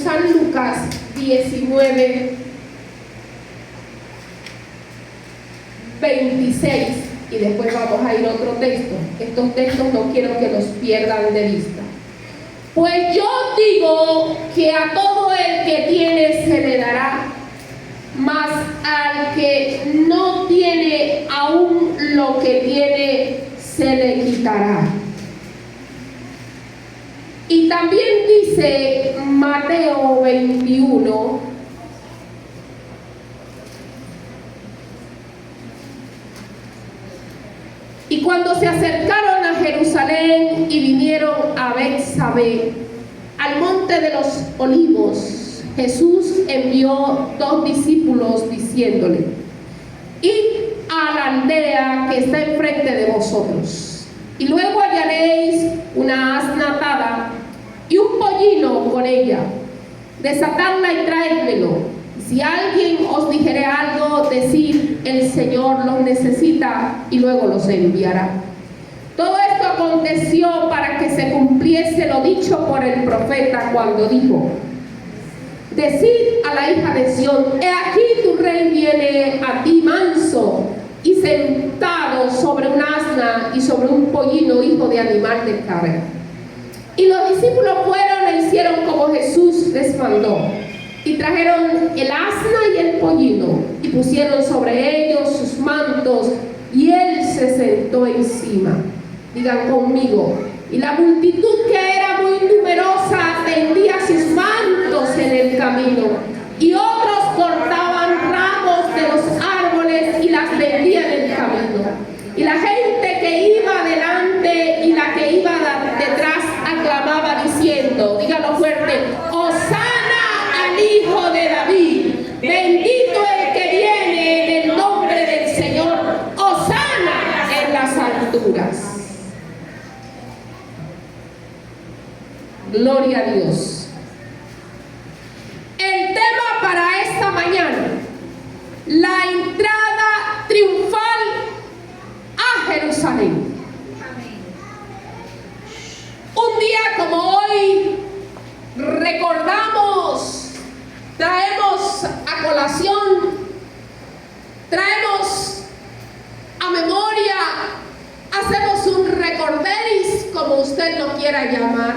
San Lucas 19, 26, y después vamos a ir a otro texto. Estos textos no quiero que los pierdan de vista. Pues yo digo que a todo el que tiene se le dará, mas al que no tiene, aún lo que tiene se le quitará. Y también dice Mateo 21, y cuando se acercaron a Jerusalén y vinieron a Betsabé, al monte de los olivos, Jesús envió 2 discípulos diciéndole: id a la aldea que está enfrente de vosotros, y luego hallaréis una asna atada y un pollino con ella. Desatadla y traédmelo. Si alguien os dijere algo, decid: el Señor los necesita, y luego los enviará. Todo esto aconteció para que se cumpliese lo dicho por el profeta cuando dijo: decid a la hija de Sión, he aquí tu rey viene a ti manso y sentado sobre un asna y sobre un pollino, hijo de animal de carga. Y los discípulos fueron e hicieron como Jesús les mandó, y trajeron el asna y el pollino, y pusieron sobre ellos sus mantos, y él se sentó encima. Digan conmigo: y la multitud, que era muy numerosa, tendía sus mantos en el camino, y otros cortaban ramos de los árboles y las vendían en el camino. Y la gente que iba delante y la que iba detrás aclamaba diciendo, dígalo fuerte: Hosana al Hijo de David, bendito el que viene en el nombre del Señor, Hosana en las alturas. Gloria a Dios. El tema para esta mañana: la entrada triunfal a Jerusalén. Un día como hoy recordamos, traemos a colación, traemos a memoria, hacemos un recorderis, como usted lo quiera llamar,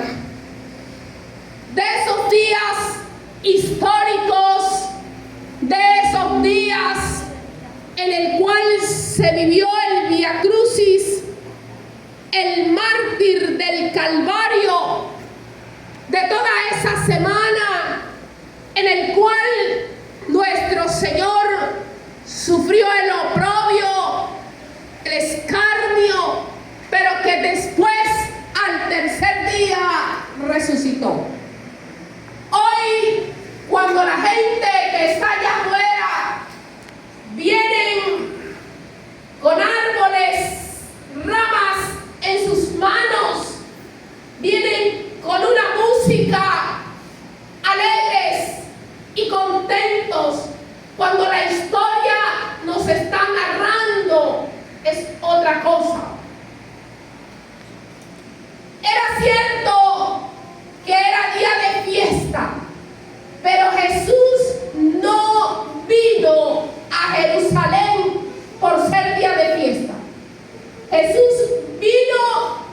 de esos días históricos, de esos días en el cual se vivió el Vía Crucis, el mártir del Calvario, de toda esa semana en el cual nuestro Señor sufrió el oprobio, el escarnio, pero que después, al tercer día, resucitó. Hoy, cuando la gente que está allá afuera vienen con árboles, ramas en sus manos, vienen con una música, alegres y contentos, cuando la historia nos está narrando es otra cosa. Era cierto que era día de fiesta, pero Jesús no vino a Jerusalén por ser día de fiesta. Jesús vino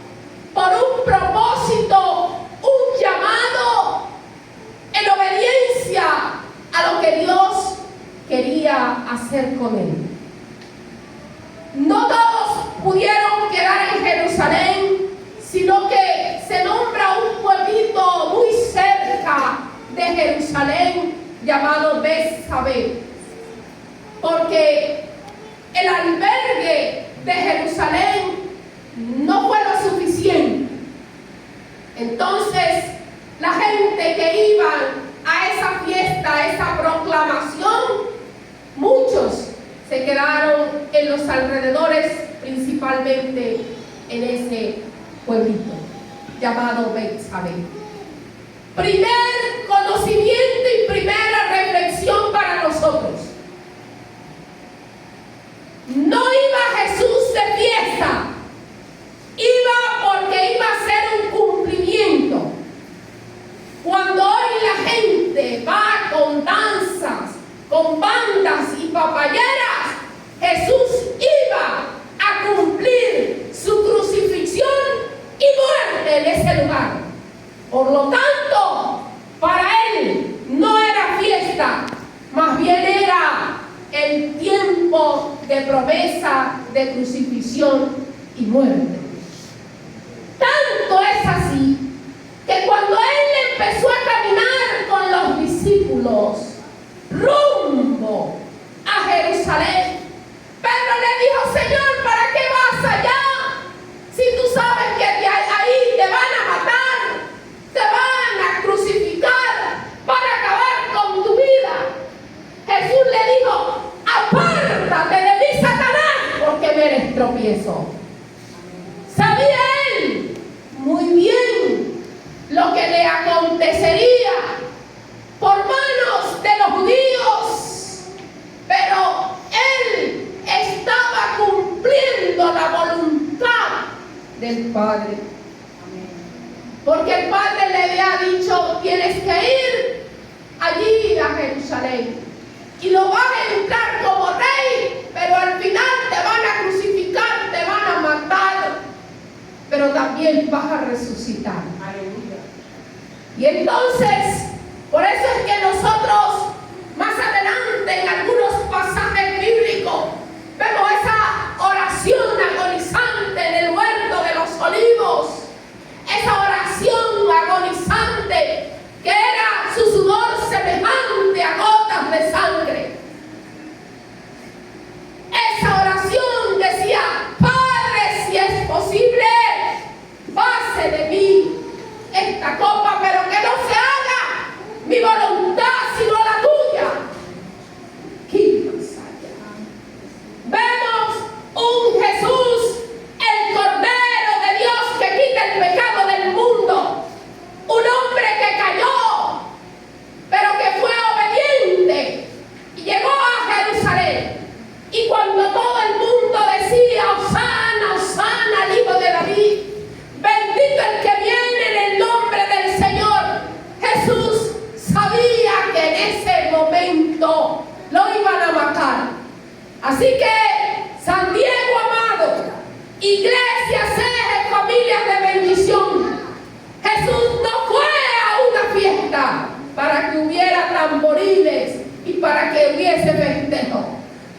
por un propósito, un llamado, en obediencia a lo que Dios quería hacer con él. No todos pudieron quedar en Jerusalén, sino que se nombra un pueblito muy cerca de Jerusalén llamado Betsabé, porque el albergue de Jerusalén no fue lo suficiente. Entonces la gente que iba a esa fiesta, a esa proclamación, muchos se quedaron en los alrededores, principalmente en ese pueblito llamado Betsabé. Primer conocimiento y primera reflexión para nosotros: no iba Jesús de fiesta, iba porque iba a ser un cumplimiento. Cuando hoy la gente promesa de crucifixión y muerte. Tanto es así que cuando él empezó a caminar con los discípulos rumbo a Jerusalén, Pedro le dijo: Señor, ¿para qué vas allá? Si tú sabes que ahí te van a matar, te van a crucificar para acabar con tu vida. Jesús le dijo: apártate de mí, Satanás, porque me eres tropiezo. Sabía él muy bien lo que le acontecería por manos de los judíos, pero él estaba cumpliendo la voluntad del Padre, porque el Padre le había dicho: tienes que ir allí a Jerusalén y lo vas a entrar como rey, pero al final te van a crucificar, te van a matar, pero también vas a resucitar. Aleluya. Y entonces, por eso es que nosotros más adelante en algunos pasajes bíblicos vemos esa oración agonizante en el huerto de los olivos, esa oración agonizante que era su sudor semejante a gotas de sangre. Esa oración decía: Padre, si es posible, pase de mí esta copa, pero que no se haga mi voluntad sino la tuya. ¿Qué pasa? Vemos un Jesús, el Cordero de Dios que quita el pecado del mundo, un hombre que cayó, pero que fue obediente y llegó a Jerusalén. Y cuando todo el mundo decía: Hosana, Hosana al Hijo de David, bendito el que viene en el nombre del Señor, Jesús sabía que en ese momento lo iban a matar. Así que, San Diego amado, iglesia, Ceje, familias de bendición, Jesús no fue a una fiesta para que hubiera tamboriles y para que hubiese festejo.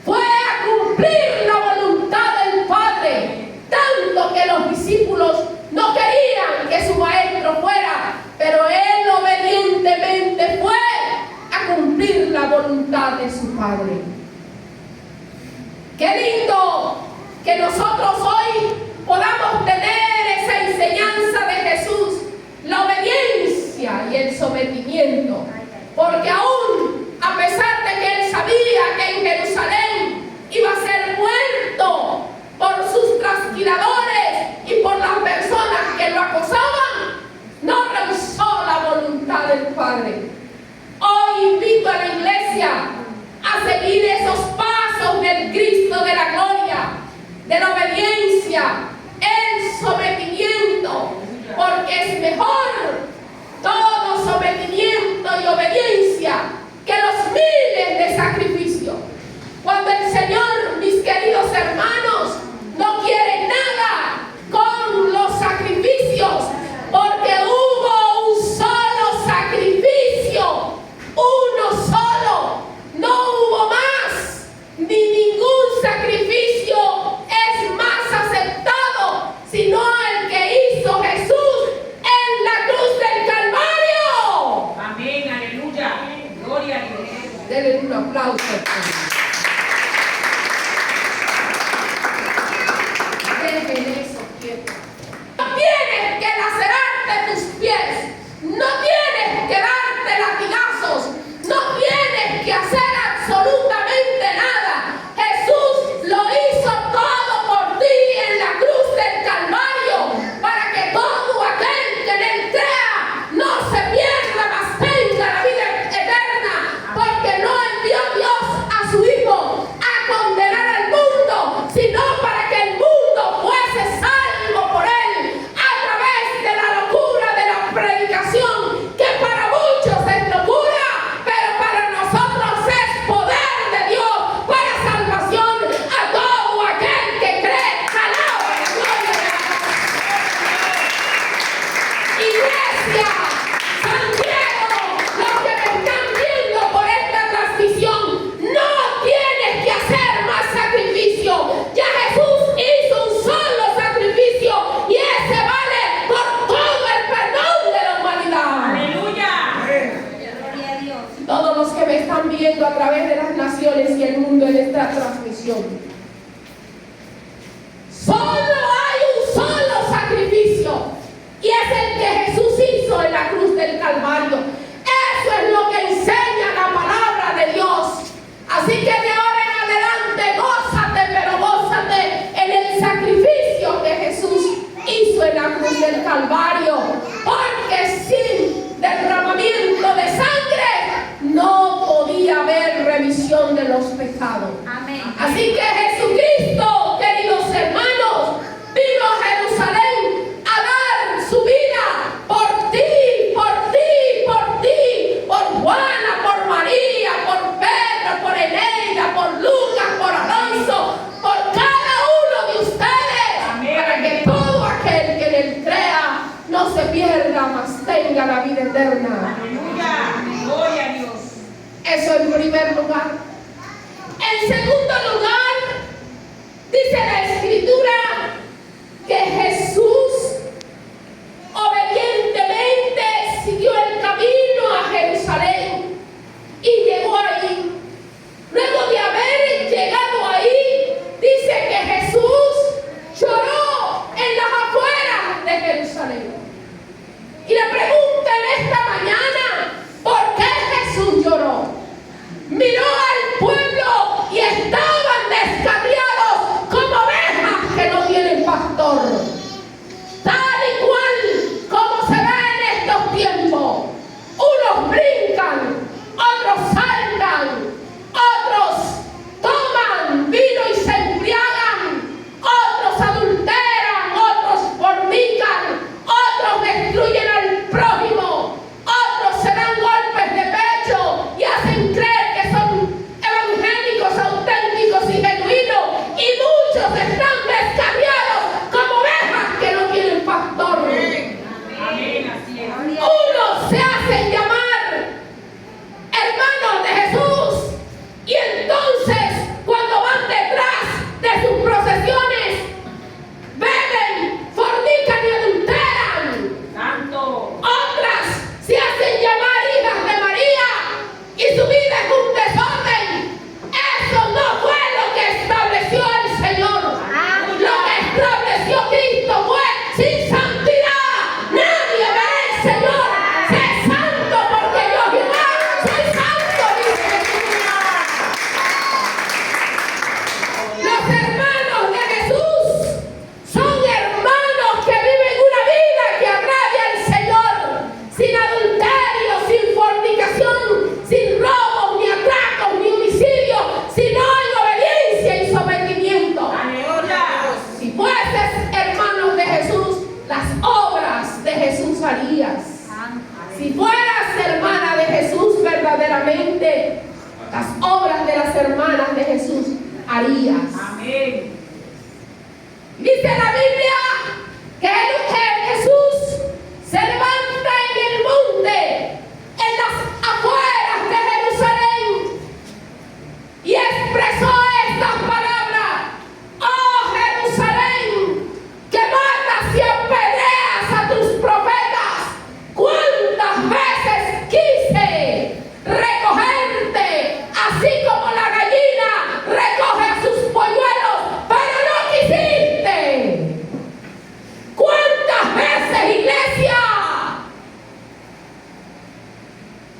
Fue a cumplir la voluntad del Padre, tanto que los discípulos no querían que su maestro fuera, pero él obedientemente fue a cumplir la voluntad de su Padre. Qué lindo que nosotros hoy podamos tener esa enseñanza de Jesús, la obediencia y el sometimiento, porque aún a pesar de que él sabía que en Jerusalén iba a ser muerto por sus trasquiladores y por las personas que lo acosaban, no rehusó la voluntad del Padre. Hoy invito a la iglesia a seguir esos pasos del Cristo de la gloria, de la obediencia, el sometimiento, porque es mejor todo sometimiento y obediencia que los miles de sacrificios. Cuando el Señor, mis queridos hermanos, no quiere nada con los sacrificios, porque hubo un solo sacrificio, uno solo, no hubo más, ni ningún sacrificio es más aceptado, sino el que hizo Jesús en la cruz del Calvario. Amén, aleluya, gloria a Dios. Denle un aplauso. Dejen eso quieto. No tienes que lacerarte tus pies, no tienes que darte latigazos, no tienes que hacer absolutamente nada. Jesús lo hizo todo por ti en la cruz del Calvario, para que todo aquel que en él crea no se pierda, mas tenga la vida eterna, porque no envió Dios a su Hijo viendo a través de las naciones y el mundo en esta transmisión. Solo hay un solo sacrificio y es el que Jesús hizo en la cruz del Calvario. Eso es lo que enseña la palabra de Dios. Así que de ahora en adelante gózate, pero gózate en el sacrificio que Jesús hizo en la cruz del Calvario, porque sin derramamiento de sangre no podía haber remisión de los pecados. Amén. Así que Jesucristo, queridos hermanos, vino a Jerusalén a dar su vida por ti, por ti, por ti, por Juana, por María, por Pedro, por Eneida, por Lucas, por Alonso, por cada uno de ustedes. Amén. Para que todo aquel que en él crea no se pierda, mas tenga la vida eterna. Aleluya. Gloria a Dios. Eso en primer lugar. En segundo lugar, dice la Escritura que Jesús obedientemente siguió el camino a Jerusalén y llegó ahí. Luego de haber llegado ahí, dice que Jesús lloró en las afueras de Jerusalén. Y la pregunta en esta mañana, ¿por qué Jesús lloró? Miró al pueblo y estaban descarriados como ovejas que no tienen pastor. Tal y cual como se ve en estos tiempos. Unos brincan, otros saltan, otros toman vino y se embriagan, otros adulteran, otros fornican, otros destruyen al prójimo, otros se dan golpes de pecho y hacen creer que son evangélicos, auténticos y genuinos, y muchos están descarriados como ovejas que no tienen pastor. Amén. Así es. Unos se hacen llamar hermanos de Jesús y entonces cuando van detrás de sus procesiones beben, fornican y adulteran. Santo. Otras se hacen llamar hijas de María y su vida es un desorden. Eso no fue lo que estableció el Señor. Lo que estableció Cristo fue: sin santidad nadie verá al Señor. Sé santo porque yo Jehová soy santo, dice Jesús. Los hermanos de Jesús son hermanos que viven una vida que agrade al Señor, sin adulterio, sin fornicación, sin robos, ni atracos, ni homicidio, sino en obediencia y sometimiento. Aleluya. Si fueses hermanos de Jesús, las obras de Jesús harías. Si fueras hermana de Jesús verdaderamente, las obras de las hermanas de Jesús harías. Amén. Dice la Biblia que Jesús se levanta en el monte, en las afueras de Jerusalén, y expresó estas palabras: oh Jerusalén, que matas y apedreas a tus profetas, cuántas veces quise recogerte, así como la gallina recoge a sus polluelos, pero no quisiste. ¿Cuántas veces, iglesia?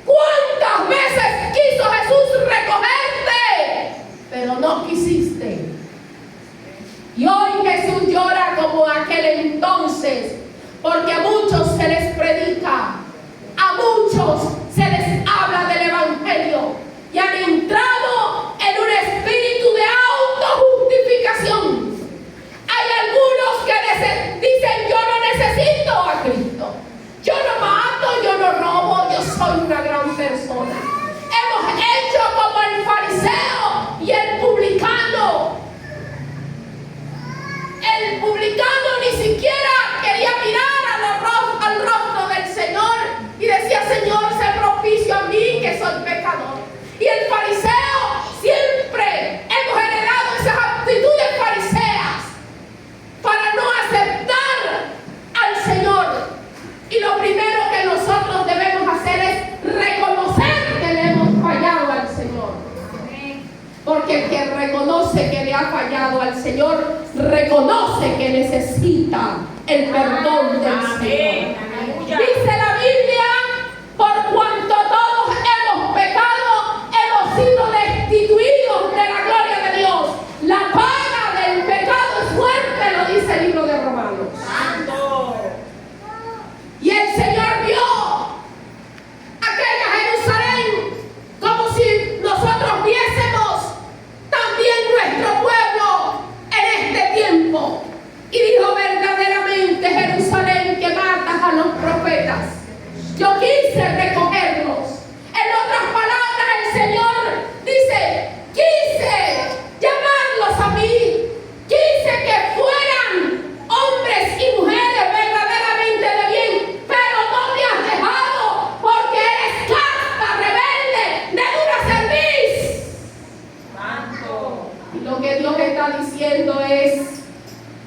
¿Cuántas veces quiso Jesús recogerte, pero no quisiste? Y hoy Jesús llora como aquel entonces, porque a muchos se les predica, a muchos se les habla del Evangelio y han entrado en un espíritu de autojustificación. Hay algunos que dicen: yo no necesito a Cristo, yo no mato, yo no robo, yo soy una gran persona. Hemos hecho como el fariseo y el publicano. El publicano ni siquiera quería mirar al rostro del Señor y decía: Señor, sé propicio a mí que soy pecador. Y el fariseo, siempre hemos heredado esas actitudes fariseas para no aceptar al Señor. Y lo primero que nosotros debemos hacer es reconocer que le hemos fallado al Señor. fallado al Señor, reconoce que necesita el perdón del Señor. Dice la Biblia, por cuanto todos hemos pecado, hemos sido destituidos de la gloria de Dios. La paga del pecado es muerte, lo dice el libro de Romanos. Y el Señor vio aquella Jerusalén como si nosotros viésemos también nuestro pueblo en este tiempo. Y dijo, verdaderamente Jerusalén, que matas a los profetas, yo quise recogerlos. En otras palabras, el Señor dice, quise llamarlos a mí, quise que fueran hombres y mujeres verdaderamente de bien, pero no te has dejado porque eres casta, rebelde, de dura cerviz. Y lo que Dios está diciendo es,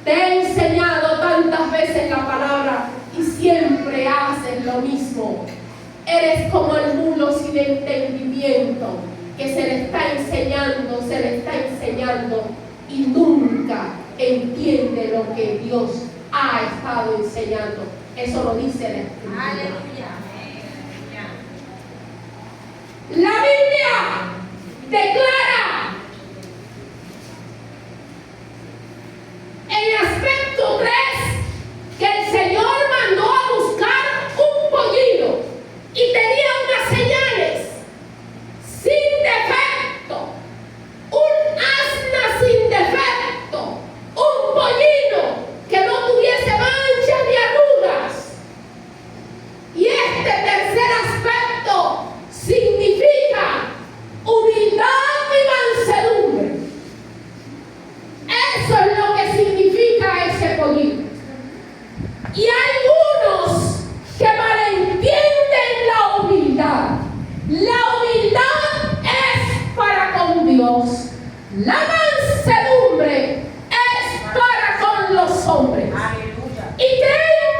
te he enseñado tantas veces la palabra y siempre haces lo mismo. Eres como el mulo sin entendimiento, que se le está enseñando y nunca entiende lo que Dios ha estado enseñando. Eso lo dice la Escritura. La Biblia declara en el aspecto 3 que el Señor mandó a buscar un pollino y tenía unas señales sin defecto, un asna sin defecto, un pollino que no tuviese manchas ni arrugas. Y este tercer aspecto significa humildad y mansedumbre. Eso es lo que significa ese pollino. Y hay unos que malentienden la humildad. La humildad es para con Dios. La mansedumbre es para con los hombres. Y creen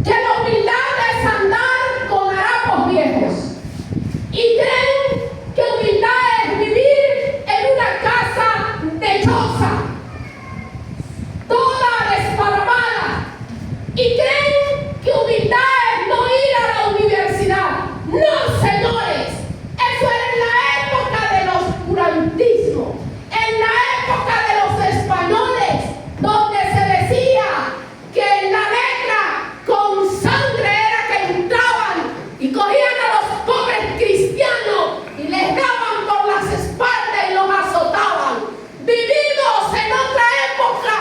que la humildad es andar con harapos viejos. Y creen que humildad es vivir en una casa de choza, toda desparramada. Y creen que humildad es no ir a la universidad. No, señores, eso era en la época del oscurantismo, en la época de los españoles, donde se decía que en la letra con sangre era que entraban y cogían a los pobres cristianos y les daban por las espaldas y los azotaban. Vivimos en otra época,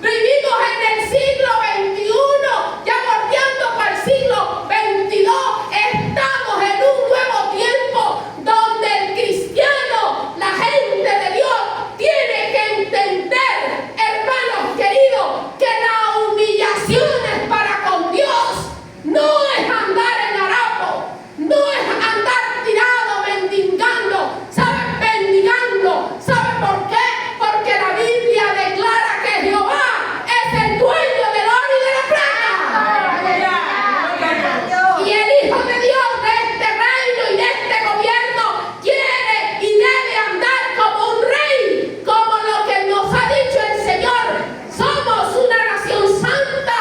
vivimos en el siglo XXI, ya bordeando para el siglo XXII. Estamos en un nuevo tiempo donde el cristiano, la gente de Dios, tiene que entender, hermanos queridos, que la humillación es para con Dios. No es andar en harapo, no es andar tirado, mendigando, ¿saben? Mendigando. ¿Saben por qué? Porque la Biblia declara que Jehová es el dueño del oro y de la plata. Y el Hijo de Dios de este reino y de este gobierno quiere y debe andar como un rey, como lo que nos ha dicho el Señor. Somos una nación santa,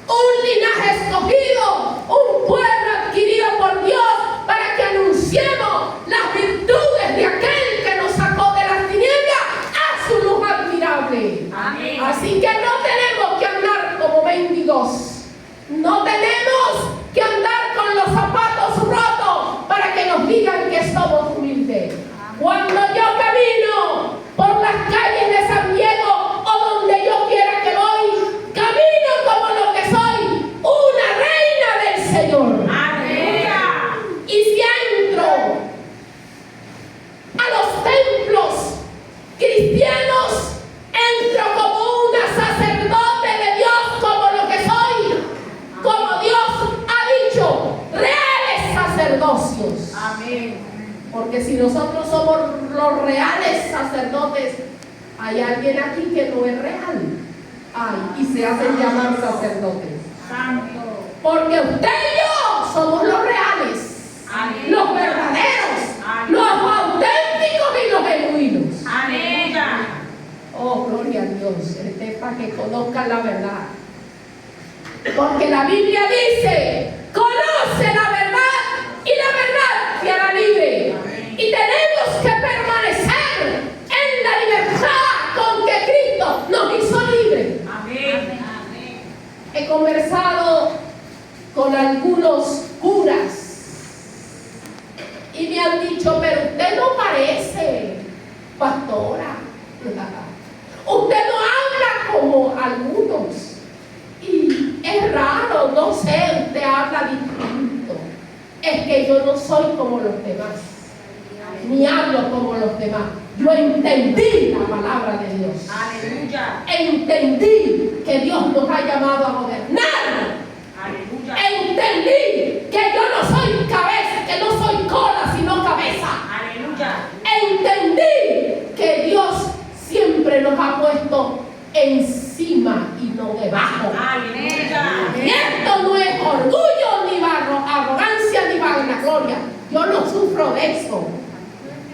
un linaje escogido, un pueblo adquirido por Dios, para que anunciemos las virtudes de aquel que nos sacó de las tinieblas a su luz admirable. Así que no tenemos que andar como mendigos, no tenemos que andar con los zapatos rotos para que nos digan que somos humildes. Cuando yo camino por las calles de San Diego o donde yo quiera que voy, camino como lo que soy, una reina del Señor. Y si entro a los templos cristianos, entro como una sacerdote de Dios, como lo que soy, como Dios ha dicho, reales sacerdocios. Porque si nosotros somos los reales sacerdotes, hay alguien aquí que no es real. Y se hacen llamar sacerdotes. Porque usted y yo somos los reales, los verdaderos, los auténticos y los genuinos. Oh, gloria a para que conozcan la verdad. Porque la Biblia dice, conoce la verdad y la verdad te hará libre. Y tenemos que permanecer en la libertad con que Cristo nos hizo libres. Amén. He conversado con algunos curas y me han dicho, pero usted no parece pastora. Usted no habla como algunos. Y es raro, no sé, usted habla distinto. Es que yo no soy como los demás, ni hablo como los demás. Yo entendí la palabra de Dios. Aleluya. Entendí que Dios nos ha llamado a gobernar. Aleluya. Entendí que yo no soy cabeza, que no soy cola, sino cabeza. Aleluya. Entendí que Dios siempre nos ha puesto encima y no debajo. Aleluya. Y esto no es orgullo, ni arrogancia, ni vanagloria. Yo no sufro de eso.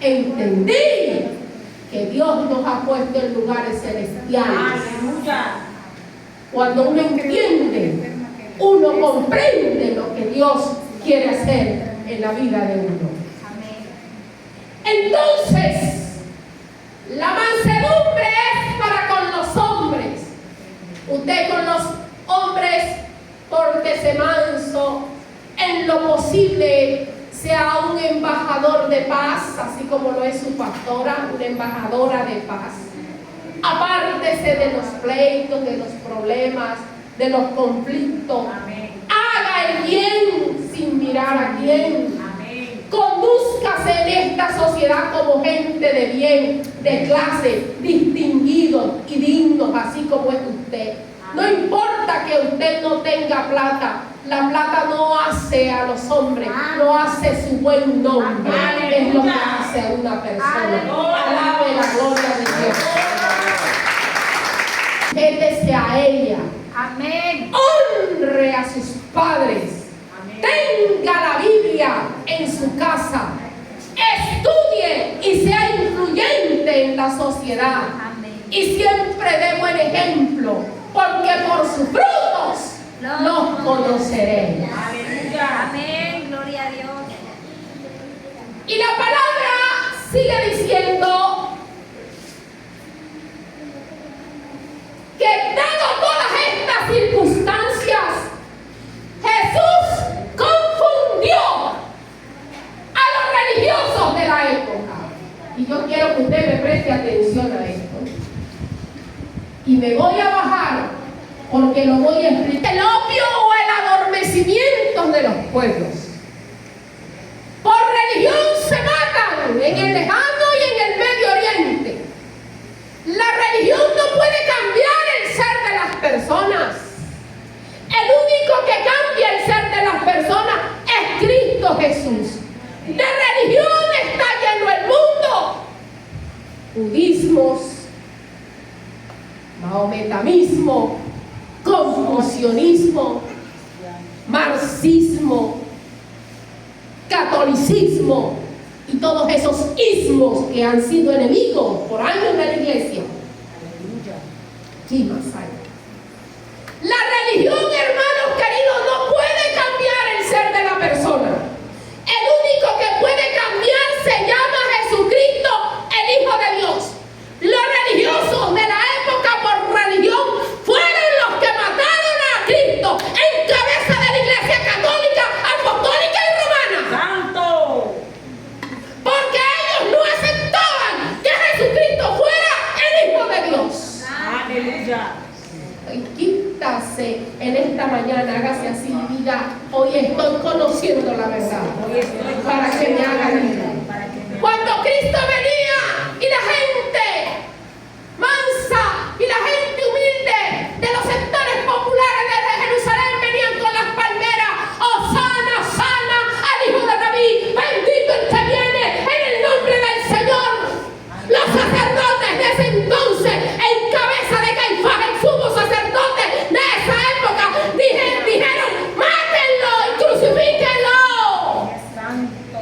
Entendí que Dios nos ha puesto en lugares celestiales. Aleluya. Cuando uno entiende, uno comprende lo que Dios quiere hacer en la vida de uno. Entonces, la mansedumbre es para con los hombres. Usted con los hombres, pórtese manso, en lo posible sea un embajador de paz, así como lo es su pastora, una embajadora de paz. Apártese de los pleitos, de los problemas, de los conflictos. Amén. Haga el bien sin mirar a quién. Amén. Condúzcase en esta sociedad como gente de bien, de clase, distinguidos y dignos, así como es usted. No importa que usted no tenga plata, la plata no hace a los hombres, no hace su buen nombre, es lo que hace a una persona. Alabe la gloria de Dios. Sujétese a ella. Amén. Honre a sus padres. Amén. Tenga la Biblia en su casa. Estudie y sea influyente en la sociedad. Amén. Y siempre dé buen ejemplo, porque por sus frutos los conoceréis. Aleluya. Amén. Gloria a Dios. Y la palabra sigue diciendo que dado todas estas circunstancias, Jesús confundió a los religiosos de la época. Y yo quiero que usted me preste atención a esto. Y me voy a bajar porque lo voy a explicar. El opio o el adormecimiento de los pueblos. Por religión se matan en el lejano y en el Medio Oriente. La religión no puede cambiar el ser de las personas. El único que cambia el ser de las personas es Cristo Jesús. De religión está lleno el mundo. Budismos, mahometamismo, confucianismo, marxismo, catolicismo y todos esos ismos que han sido enemigos por años de la iglesia. ¿Qué más hay? La religión, hermanos queridos, no puede cambiar el ser de la persona. El único que puede cambiar se llama Jesucristo, el Hijo de Dios. Los religiosos de la época por religión fueron los que mataron a Cristo en cabeza de la Iglesia Católica, Apostólica y Romana. Santo. Porque ellos no aceptaban que Jesucristo fuera el Hijo de Dios. Aleluya. Y quítase en esta mañana, hágase así y diga, hoy estoy conociendo la verdad, Hoy estoy para que me haga libre. Para que me- Cuando Cristo venía y la gente mansa y la gente humilde de los sectores populares de Jerusalén venían con las palmeras, Hosana, sana al Hijo de David, bendito el que viene en el nombre del Señor. Los sacerdotes de ese entonces, en cabeza de Caifás, el sumo sacerdote de esa época, dijeron, mátenlo y crucifíquenlo. Santo.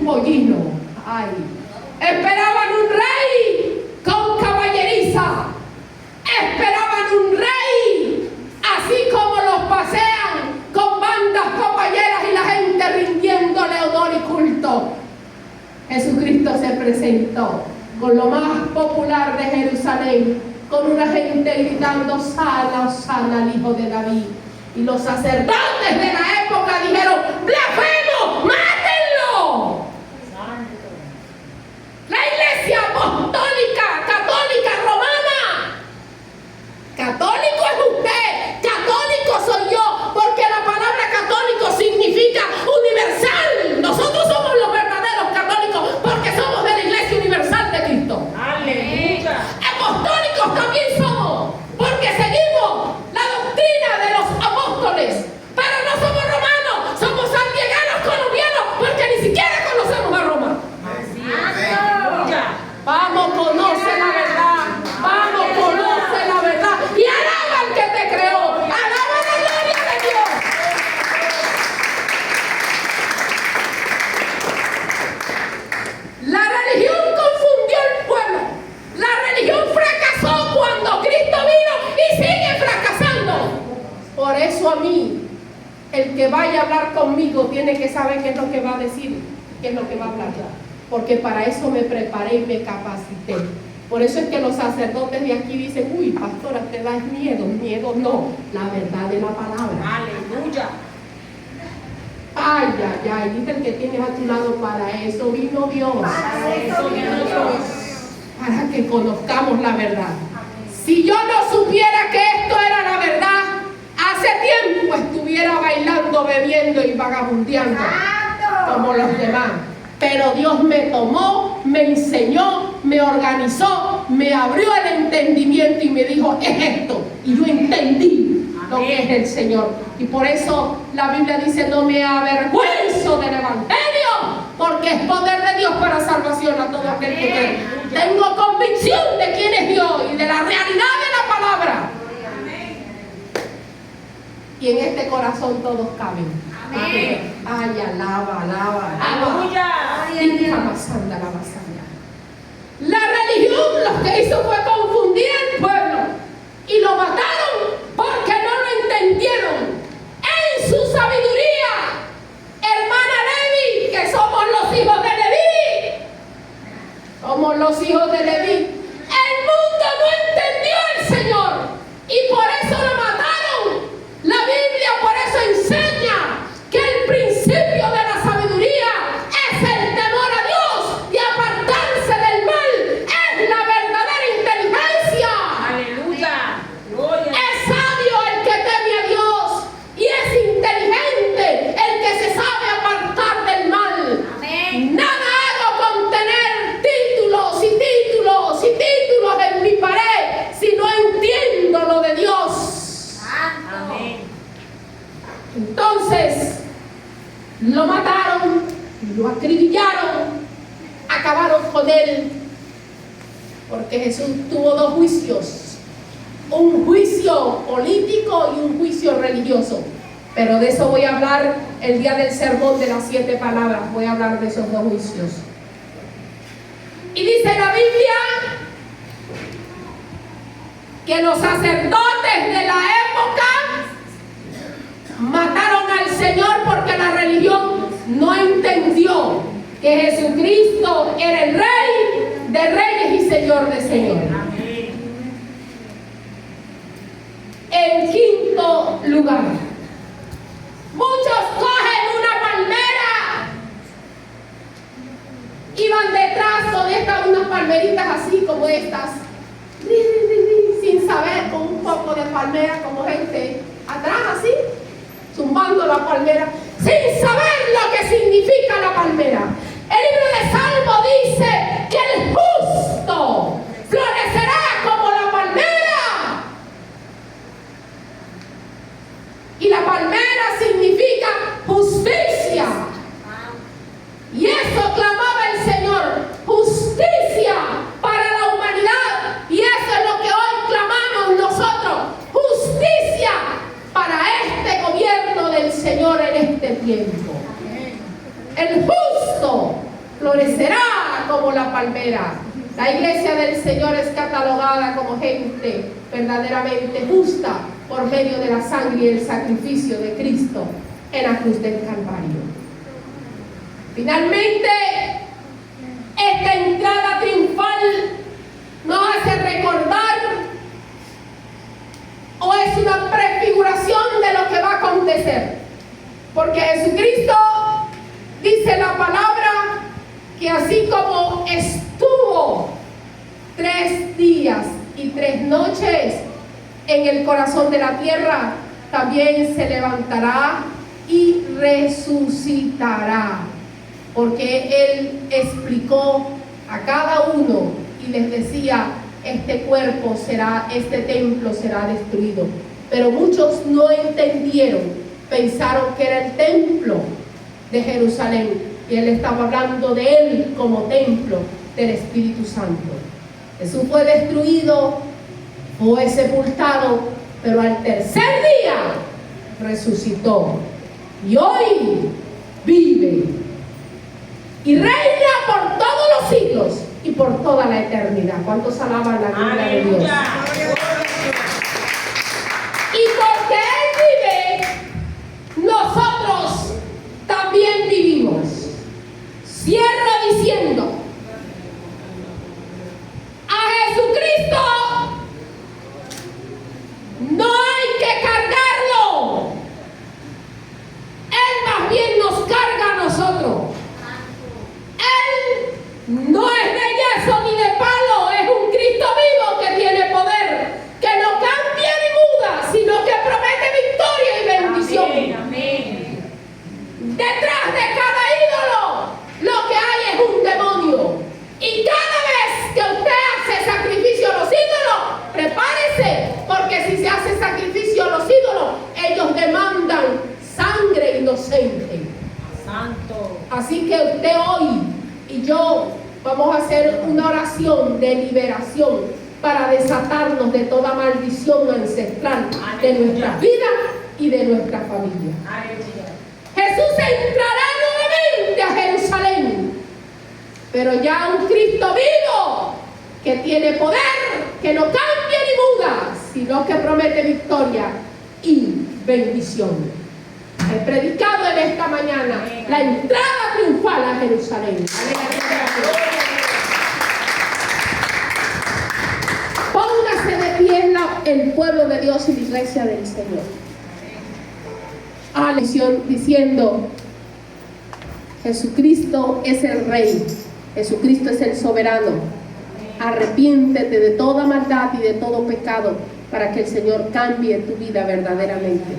pollino. Ay. Esperaban un rey con caballeriza. Esperaban un rey, así como los pasean con bandas papayeras y la gente rindiéndole honor y culto. Jesucristo se presentó con lo más popular de Jerusalén, con una gente gritando: Hosana, Hosana al hijo de David. Y los sacerdotes de la época dijeron: ¡blasfemo! ¡Mátenlo! La iglesia apostólica, católica, romana. Católico es usted, católico soy yo, porque la palabra católico significa universal. Nosotros somos los verdaderos católicos porque somos de la iglesia universal de Cristo. Aleluya. Apostólicos también somos, porque seguimos la doctrina de los apóstoles, pero no somos romanos, somos santiagueros colombianos, porque ni siquiera conocemos a Roma. Aleluya. Vamos, conoce la verdad, vamos, conoce la verdad y alaba al que te creó, alaba la gloria de Dios. La religión confundió al pueblo, la religión fracasó cuando Cristo vino y sigue fracasando. Por eso a mí, el que vaya a hablar conmigo tiene que saber qué es lo que va a decir, qué es lo que va a hablar, porque para eso me preparé y me capacité. Por eso es que los sacerdotes de aquí dicen: uy, pastora, te das miedo. Miedo no, la verdad de la palabra. Aleluya. Ay, ay, ay, dice el que tienes a tu lado: para eso vino Dios, Para eso vino Dios. para que conozcamos la verdad. Si yo no supiera que esto era la verdad, hace tiempo estuviera bailando, bebiendo y vagabundeando como los demás. Pero Dios me tomó, me enseñó, me organizó, me abrió el entendimiento y me dijo: es esto. Y yo entendí lo que es el Señor. Y por eso la Biblia dice: no me avergüenzo del Evangelio, porque es poder de Dios para salvación a todo aquel que cree. Tengo convicción de quién es Dios y de la realidad de la palabra. Y en este corazón todos caben. Amén. Ay, alaba, alaba, alaba. Aleluya. La religión lo que hizo fue confundir al pueblo y lo mataron porque no lo entendieron. En su sabiduría, hermana Levi, que somos los hijos de Leví, somos los hijos de Leví, el mundo no entendió al Señor y por eso lo mataron. La Biblia por eso enseña que el principio de la sabiduría es el temor a Dios y apartarse del mal. Es la verdadera inteligencia. Aleluya. Gloria. Es sabio el que teme a Dios y es inteligente el que se sabe apartar del mal. Amén. Nada hago con tener títulos y títulos y títulos en mi pared si no entiendo lo de Dios. Santo. Amén. Entonces lo mataron, lo acribillaron, acabaron con él, porque Jesús tuvo dos juicios: un juicio político y un juicio religioso. Pero de eso voy a hablar el día del sermón de las 7 palabras. Voy a hablar de esos dos juicios. Y dice la Biblia que los sacerdotes de la época mataron al Señor porque la religión no entendió que Jesucristo era el Rey de reyes y Señor de señores. Amén. En quinto lugar, muchos cogen una palmera y van detrás con unas palmeritas así como estas, sin saber, con un poco de palmera, como gente atrás así, zumbando la palmera, sin saber lo que significa la palmera. El libro de Salmo dice que el justo florecerá como la palmera. Y la palmera significa justicia. Y eso clamaba el Señor: justicia para la humanidad. Y eso es lo que hoy clamamos nosotros: justicia para este gobierno del Señor en este tiempo. El justo florecerá como la palmera. La iglesia del Señor es catalogada como gente verdaderamente justa por medio de la sangre y el sacrificio de Cristo en la cruz del Calvario. Finalmente, esta entrada triunfal nos hace recordar, o es una prefiguración de lo que va a acontecer, porque Jesucristo dice la palabra que así como estuvo 3 días y 3 noches en el corazón de la tierra, también se levantará y resucitará, porque Él explicó a cada uno y les decía: este cuerpo será, este templo será destruido. Pero muchos no entendieron, pensaron que era el templo de Jerusalén, y Él estaba hablando de Él como templo del Espíritu Santo. Jesús fue destruido, fue sepultado, pero al 3er día resucitó, y hoy vive y reina por todos los siglos y por toda la eternidad. ¿Cuántos alaban la gloria de Dios? Y porque Él vive, nosotros también vivimos. Cierro diciendo: a Jesucristo no hay que cargarlo, Él más bien nos carga a nosotros. Él no es de yeso ni de palo, es un Cristo vivo que tiene poder, que no cambia ni muda, sino que promete victoria y bendición. Amén, amén. Detrás de cada ídolo lo que hay es un demonio. Y cada vez que usted hace sacrificio a los ídolos, prepárese, porque si se hace sacrificio a los ídolos, ellos demandan sangre inocente. Santo. Así que usted hoy y yo vamos a hacer una oración de liberación para desatarnos de toda maldición ancestral de nuestras vidas y de nuestra familia. Aleluya. Jesús entrará nuevamente a Jerusalén, pero ya un Cristo vivo que tiene poder, que no cambia ni muda, sino que promete victoria y bendición. He predicado en esta mañana la entrada triunfal a Jerusalén. Póngase de pie el pueblo de Dios y la iglesia del Señor. Diciendo: Jesucristo es el Rey, Jesucristo es el soberano. Arrepiéntete de toda maldad y de todo pecado para que el Señor cambie tu vida verdaderamente.